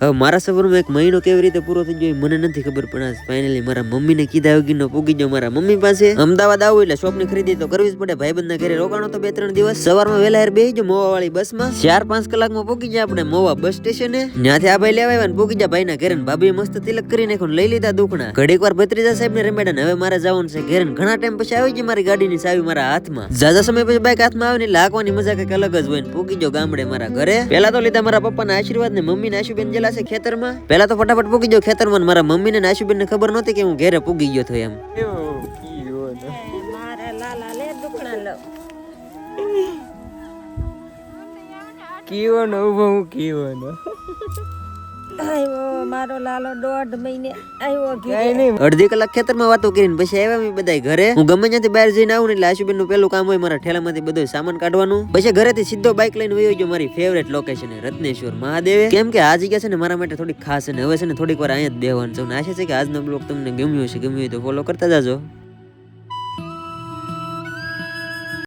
હવે મારા સફરમાં એક મહિનો કેવી રીતે પૂરો થઈ ગયો મને નથી ખબર, પણ આજ ફાઇનલી મારા મમ્મીને કીધા વગરનો પૂગી ગયો મારા મમ્મી પાસે. અમદાવાદ આવું એટલે શોપની ખરીદી તો કરવી જ પડે. ભાઈબંધના ઘરે રોકાણો તો 2-3 દિવસ. સવારમાં વહેલા બેહી ગયો મોવા વાળી બસમાં. 4-5 કલાકમાં પૂગી ગયા આપણે મોવા બસ સ્ટેશને. ત્યાંથી આ ભાઈ લેવા આવ્યા ને પૂગી ગયા ભાઈના ઘરે. ભાભીએ મસ્ત તિલક કરી નાખ્યો, લઈ લીધા દુખણા. ઘડીક વાર ભત્રીજા સાહેબને રમેડા ને હવે મારે જવાનું છે ઘરે. ઘણા ટાઈમ પછી આવી ગઈ મારી ગાડીની ચાવી મારા હાથમાં. જાજા સમય પછી બાઈક હાથમાં આવે ને એટલે હાંકવાની મજા કંઈક અલગ જ હોય ને. પૂગી ગયો ગામડે મારા ઘરે. પેલા તો લીધા મારા પપ્પાના આશીર્વાદ ને મમ્મી ને આશુબેન જેલા છે ખેતરમાં. પેલા તો ફટાફટ પૂગી ગયો ખેતરમાં. મારા મમ્મી ને આશુબેન ને ખબર નહોતી કે હું ઘરે પૂગી ગયો થયો એમ. મારા લાલા લે દુખણા લો કીવાનો ઉભો હું કીવાનો આવ્યો મારો લાલો 1.5 મહિને આવ્યો કઈ નહીં. અડધી કલાક ખેતરમાં વાતો કરીને પછી આવ્યા અમે બધા ઘરે. હું ગમે ત્યાંથી બહાર જઈને આવું ને એટલે આશુબેન નું પેલું કામ હોય મારા ઠેલામાંથી બધો સામાન કાઢવાનું. પછી ઘરેથી સીધો બાઇક લઈને વયો ગયો મારી ફેવરેટ લોકેશન રત્નેશ્વર મહાદેવ. કેમ કે આ જગ્યા છે ને મારા માટે થોડીક ખાસ છે ને હવે છે ને થોડીક વાર અહીંયા જ બેહવાનું છે. આશા છે કે આજનો બ્લોગ તમને ગમ્યો હશે. ગમ્યું હોય તો ફોલો કરતા જાજો.